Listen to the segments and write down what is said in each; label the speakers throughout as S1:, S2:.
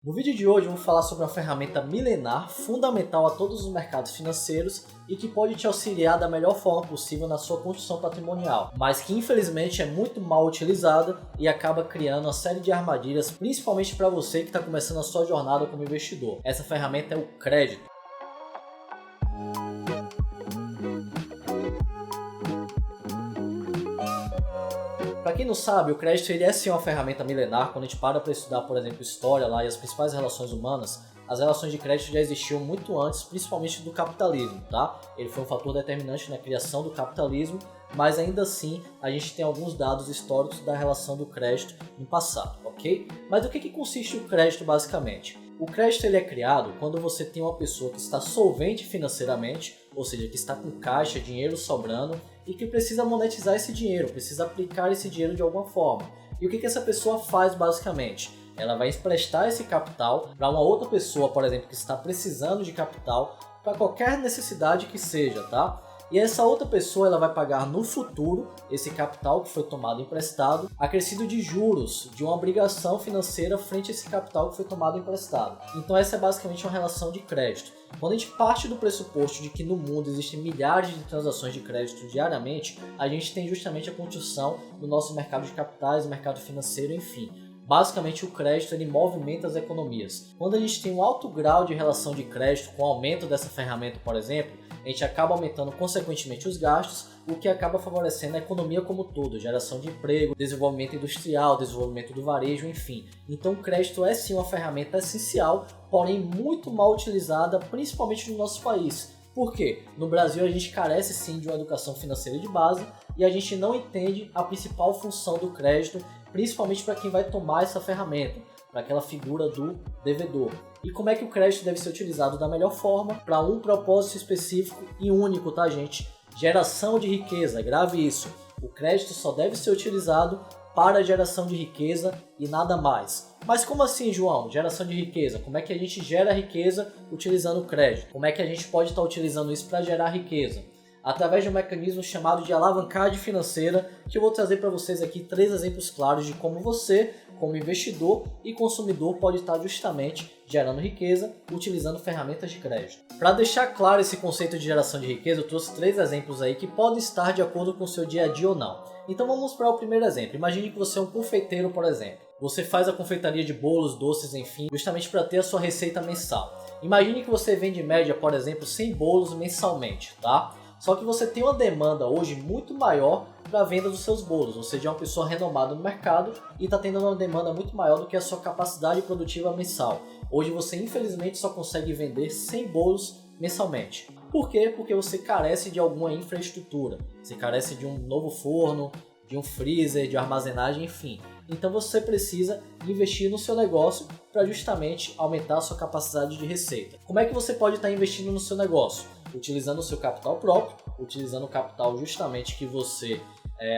S1: No vídeo de hoje eu vou falar sobre uma ferramenta milenar, fundamental a todos os mercados financeiros e que pode te auxiliar da melhor forma possível na sua construção patrimonial, mas que infelizmente é muito mal utilizada e acaba criando uma série de armadilhas, principalmente para você que está começando a sua jornada como investidor. Essa ferramenta é o crédito. Para quem não sabe, o crédito ele é sim uma ferramenta milenar. Quando a gente para estudar, por exemplo, história lá e as principais relações humanas, as relações de crédito já existiam muito antes, principalmente do capitalismo, tá? Ele foi um fator determinante na criação do capitalismo, mas ainda assim a gente tem alguns dados históricos da relação do crédito no passado, ok? Mas do que consiste o crédito basicamente? O crédito ele é criado quando você tem uma pessoa que está solvente financeiramente, ou seja, que está com caixa, dinheiro sobrando e que precisa monetizar esse dinheiro, precisa aplicar esse dinheiro de alguma forma. E o que essa pessoa faz basicamente? Ela vai emprestar esse capital para uma outra pessoa, por exemplo, que está precisando de capital para qualquer necessidade que seja, tá? E essa outra pessoa ela vai pagar no futuro esse capital que foi tomado emprestado, acrescido de juros de uma obrigação financeira frente a esse capital que foi tomado emprestado. Então essa é basicamente uma relação de crédito. Quando a gente parte do pressuposto de que no mundo existem milhares de transações de crédito diariamente, a gente tem justamente a construção do nosso mercado de capitais, mercado financeiro, enfim. Basicamente o crédito ele movimenta as economias. Quando a gente tem um alto grau de relação de crédito com o aumento dessa ferramenta, por exemplo, a gente acaba aumentando consequentemente os gastos, o que acaba favorecendo a economia como um todo, geração de emprego, desenvolvimento industrial, desenvolvimento do varejo, enfim. Então o crédito é sim uma ferramenta essencial, porém muito mal utilizada, principalmente no nosso país. Por quê? No Brasil a gente carece sim de uma educação financeira de base e a gente não entende a principal função do crédito, principalmente para quem vai tomar essa ferramenta, para aquela figura do devedor. E como é que o crédito deve ser utilizado da melhor forma para um propósito específico e único, tá gente? Geração de riqueza, grave isso. O crédito só deve ser utilizado para a geração de riqueza e nada mais. Mas como assim, João? Geração de riqueza? Como é que a gente gera riqueza utilizando o crédito? Como é que a gente pode estar utilizando isso para gerar riqueza? Através de um mecanismo chamado de alavancagem financeira, que eu vou trazer para vocês aqui 3 exemplos claros de como você, como investidor e consumidor, pode estar justamente gerando riqueza utilizando ferramentas de crédito. Para deixar claro esse conceito de geração de riqueza, eu trouxe 3 exemplos aí que podem estar de acordo com o seu dia a dia ou não. Então vamos para o primeiro exemplo. Imagine que você é um confeiteiro, por exemplo. Você faz a confeitaria de bolos, doces, enfim, justamente para ter a sua receita mensal. Imagine que você vende em média, por exemplo, 100 bolos mensalmente, tá? Só que você tem uma demanda hoje muito maior para a venda dos seus bolos. Você já é uma pessoa renomada no mercado e está tendo uma demanda muito maior do que a sua capacidade produtiva mensal. Hoje você infelizmente só consegue vender 100 bolos mensalmente. Por quê? Porque você carece de alguma infraestrutura. Você carece de um novo forno, de um freezer, de armazenagem, enfim. Então você precisa investir no seu negócio para justamente aumentar a sua capacidade de receita. Como é que você pode estar investindo no seu negócio? Utilizando o seu capital próprio, utilizando o capital justamente que você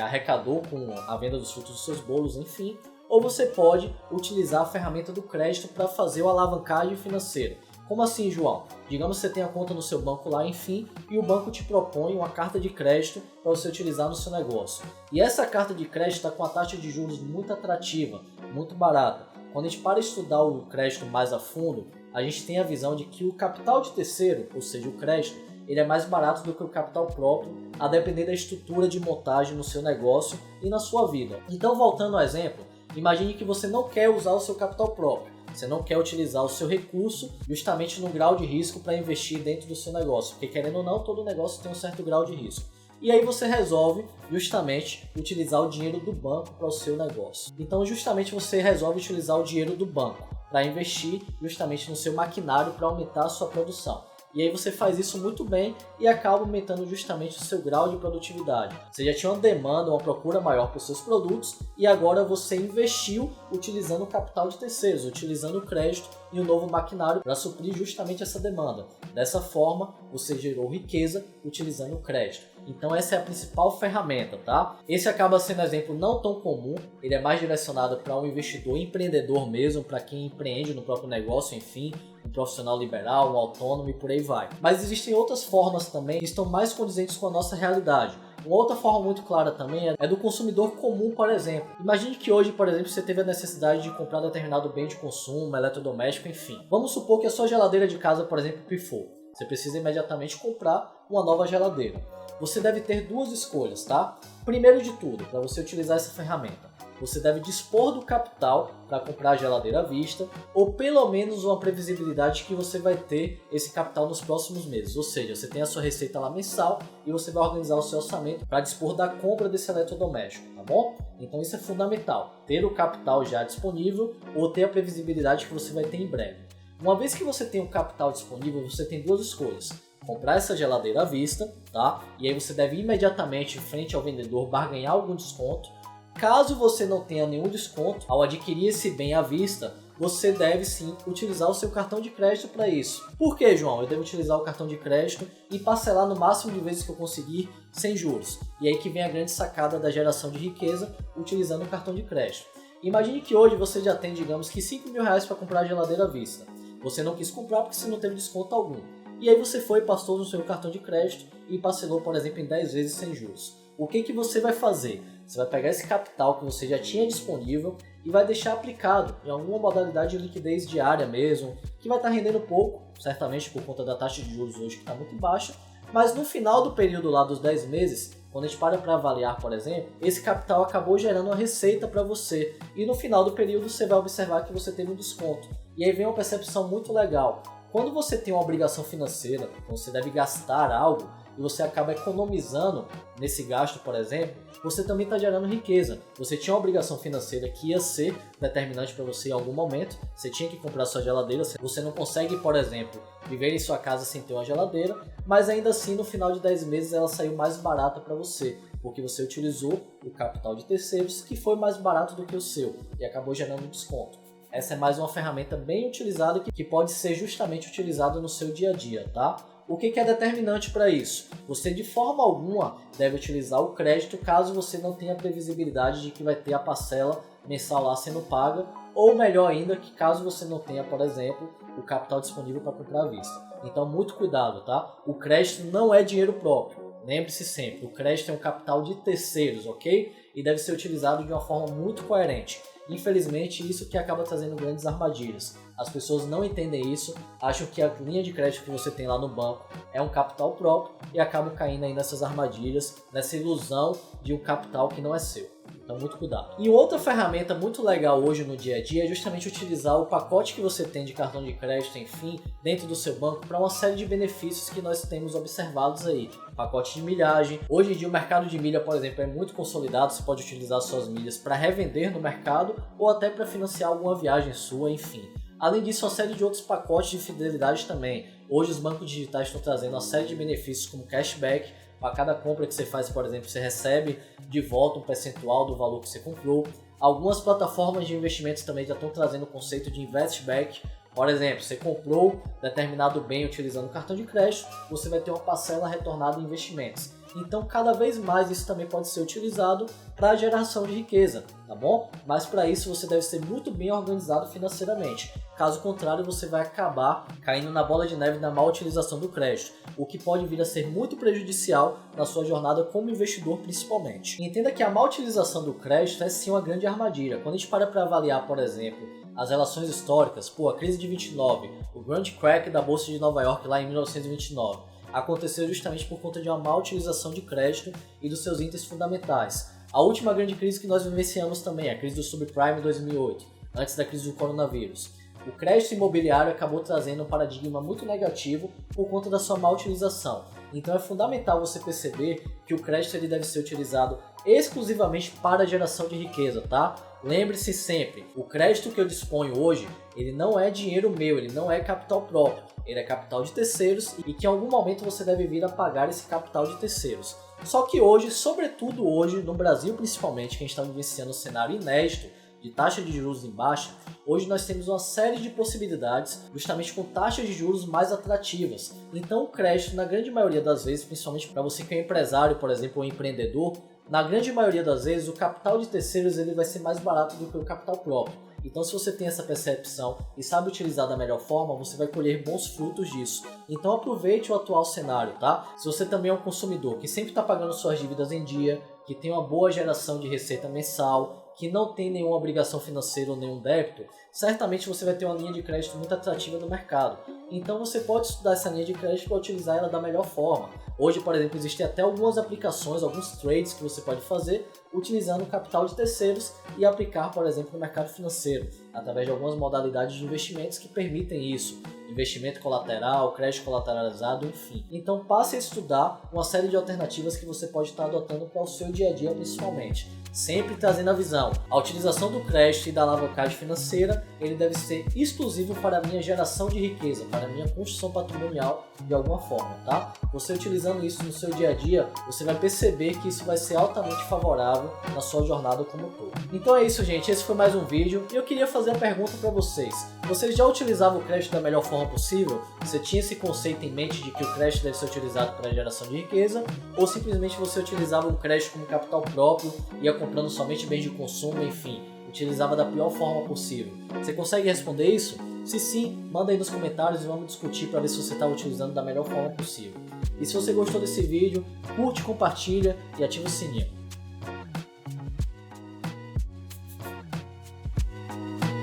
S1: arrecadou com a venda dos frutos dos seus bolos, enfim. Ou você pode utilizar a ferramenta do crédito para fazer o alavancagem financeira. Como assim, João? Digamos que você tem a conta no seu banco lá, enfim, e o banco te propõe uma carta de crédito para você utilizar no seu negócio. E essa carta de crédito está com a taxa de juros muito atrativa, muito barata. Quando a gente para estudar o crédito mais a fundo, a gente tem a visão de que o capital de terceiro, ou seja, o crédito, ele é mais barato do que o capital próprio, a depender da estrutura de montagem no seu negócio e na sua vida. Então, voltando ao exemplo, imagine que você não quer usar o seu capital próprio. Você não quer utilizar o seu recurso justamente no grau de risco para investir dentro do seu negócio, porque querendo ou não, todo negócio tem um certo grau de risco. E aí você resolve justamente utilizar o dinheiro do banco para o seu negócio. Então justamente você resolve utilizar o dinheiro do banco para investir justamente no seu maquinário para aumentar a sua produção. E aí você faz isso muito bem e acaba aumentando justamente o seu grau de produtividade. Você já tinha uma demanda, uma procura maior para os seus produtos e agora você investiu utilizando o capital de terceiros, utilizando o crédito e um novo maquinário para suprir justamente essa demanda. Dessa forma, você gerou riqueza utilizando o crédito. Então essa é a principal ferramenta, tá? Esse acaba sendo um exemplo não tão comum, ele é mais direcionado para um investidor empreendedor mesmo, para quem empreende no próprio negócio, enfim, um profissional liberal, um autônomo e por aí vai. Mas existem outras formas também que estão mais condizentes com a nossa realidade. Uma outra forma muito clara também é do consumidor comum, por exemplo. Imagine que hoje, por exemplo, você teve a necessidade de comprar determinado bem de consumo, eletrodoméstico, enfim. Vamos supor que a sua geladeira de casa, por exemplo, pifou. Você precisa imediatamente comprar uma nova geladeira. Você deve ter duas escolhas, tá? Primeiro de tudo, para você utilizar essa ferramenta, você deve dispor do capital para comprar a geladeira à vista, ou pelo menos uma previsibilidade que você vai ter esse capital nos próximos meses. Ou seja, você tem a sua receita lá mensal e você vai organizar o seu orçamento para dispor da compra desse eletrodoméstico, tá bom? Então isso é fundamental, ter o capital já disponível ou ter a previsibilidade que você vai ter em breve. Uma vez que você tem o capital disponível, você tem duas escolhas. Comprar essa geladeira à vista, tá? E aí você deve imediatamente, frente ao vendedor, barganhar algum desconto. Caso você não tenha nenhum desconto, ao adquirir esse bem à vista, você deve sim utilizar o seu cartão de crédito para isso. Por que, João? Eu devo utilizar o cartão de crédito e parcelar no máximo de vezes que eu conseguir sem juros. E aí que vem a grande sacada da geração de riqueza utilizando o cartão de crédito. Imagine que hoje você já tem, digamos que R$5.000 para comprar a geladeira à vista. Você não quis comprar porque você não teve desconto algum. E aí você foi e passou no seu cartão de crédito e parcelou, por exemplo, em 10 vezes sem juros. O que você vai fazer? Você vai pegar esse capital que você já tinha disponível e vai deixar aplicado em alguma modalidade de liquidez diária mesmo, que vai estar rendendo pouco, certamente por conta da taxa de juros hoje que está muito baixa, mas no final do período lá dos 10 meses, quando a gente para avaliar, por exemplo, esse capital acabou gerando uma receita para você e no final do período você vai observar que você teve um desconto. E aí vem uma percepção muito legal. Quando você tem uma obrigação financeira, você deve gastar algo e você acaba economizando nesse gasto, por exemplo, você também está gerando riqueza. Você tinha uma obrigação financeira que ia ser determinante para você em algum momento, você tinha que comprar sua geladeira, você não consegue, por exemplo, viver em sua casa sem ter uma geladeira, mas ainda assim no final de 10 meses ela saiu mais barata para você, porque você utilizou o capital de terceiros que foi mais barato do que o seu e acabou gerando um desconto. Essa é mais uma ferramenta bem utilizada que pode ser justamente utilizada no seu dia a dia, tá? O que é determinante para isso? Você de forma alguma deve utilizar o crédito caso você não tenha previsibilidade de que vai ter a parcela mensal lá sendo paga, ou melhor ainda, que caso você não tenha, por exemplo, o capital disponível para comprar à vista. Então muito cuidado, tá? O crédito não é dinheiro próprio. Lembre-se sempre, o crédito é um capital de terceiros, ok? E deve ser utilizado de uma forma muito coerente. Infelizmente, isso que acaba trazendo grandes armadilhas. As pessoas não entendem isso, acham que a linha de crédito que você tem lá no banco é um capital próprio e acabam caindo aí nessas armadilhas, nessa ilusão de um capital que não é seu. Então, muito cuidado. E outra ferramenta muito legal hoje no dia a dia é justamente utilizar o pacote que você tem de cartão de crédito, enfim, dentro do seu banco para uma série de benefícios que nós temos observados aí. Pacote de milhagem. Hoje em dia o mercado de milha, por exemplo, é muito consolidado, você pode utilizar suas milhas para revender no mercado ou até para financiar alguma viagem sua, enfim. Além disso, uma série de outros pacotes de fidelidade também. Hoje os bancos digitais estão trazendo uma série de benefícios como cashback. Para cada compra que você faz, por exemplo, você recebe de volta um percentual do valor que você comprou. Algumas plataformas de investimentos também já estão trazendo o conceito de investback. Por exemplo, você comprou determinado bem utilizando o cartão de crédito, você vai ter uma parcela retornada em investimentos. Então, cada vez mais isso também pode ser utilizado para a geração de riqueza, tá bom? Mas para isso você deve ser muito bem organizado financeiramente. Caso contrário, você vai acabar caindo na bola de neve da má utilização do crédito, o que pode vir a ser muito prejudicial na sua jornada como investidor principalmente. Entenda que a má utilização do crédito é sim uma grande armadilha. Quando a gente para avaliar, por exemplo, as relações históricas, a crise de 29, o grande crack da Bolsa de Nova York lá em 1929, aconteceu justamente por conta de uma má utilização de crédito e dos seus índices fundamentais. A última grande crise que nós vivenciamos também, a crise do subprime em 2008, antes da crise do coronavírus. O crédito imobiliário acabou trazendo um paradigma muito negativo por conta da sua má utilização. Então é fundamental você perceber que o crédito ele deve ser utilizado exclusivamente para a geração de riqueza, tá? Lembre-se sempre, o crédito que eu disponho hoje, ele não é dinheiro meu, ele não é capital próprio, ele é capital de terceiros e que em algum momento você deve vir a pagar esse capital de terceiros. Só que hoje, sobretudo hoje, no Brasil principalmente, que a gente está vivenciando um cenário inédito de taxa de juros em baixa, hoje nós temos uma série de possibilidades justamente com taxas de juros mais atrativas. Então o crédito, na grande maioria das vezes, principalmente para você que é empresário, por exemplo, ou empreendedor, na grande maioria das vezes o capital de terceiros ele vai ser mais barato do que o capital próprio. Então se você tem essa percepção e sabe utilizar da melhor forma, você vai colher bons frutos disso. Então aproveite o atual cenário, tá? Se você também é um consumidor que sempre está pagando suas dívidas em dia, que tem uma boa geração de receita mensal, que não tem nenhuma obrigação financeira ou nenhum débito, certamente você vai ter uma linha de crédito muito atrativa no mercado. Então você pode estudar essa linha de crédito para utilizar ela da melhor forma. Hoje, por exemplo, existem até algumas aplicações, alguns trades que você pode fazer utilizando o capital de terceiros e aplicar, por exemplo, no mercado financeiro, através de algumas modalidades de investimentos que permitem isso. Investimento colateral, crédito colateralizado, enfim. Então passe a estudar uma série de alternativas que você pode estar adotando para o seu dia a dia principalmente. Sempre trazendo a visão. A utilização do crédito e da alavancagem financeira, ele deve ser exclusivo para a minha geração de riqueza, para a minha construção patrimonial de alguma forma, tá? Você utilizando isso no seu dia a dia, você vai perceber que isso vai ser altamente favorável na sua jornada como um todo. Então é isso, gente. Esse foi mais um vídeo e eu queria fazer a pergunta para vocês. Vocês já utilizavam o crédito da melhor forma possível? Você tinha esse conceito em mente de que o crédito deve ser utilizado para a geração de riqueza? Ou simplesmente você utilizava o crédito como capital próprio, ia comprando somente bens de consumo, enfim, utilizava da pior forma possível? Você consegue responder isso? Se sim, manda aí nos comentários e vamos discutir para ver se você está utilizando da melhor forma possível. E se você gostou desse vídeo, curte, compartilha e ativa o sininho.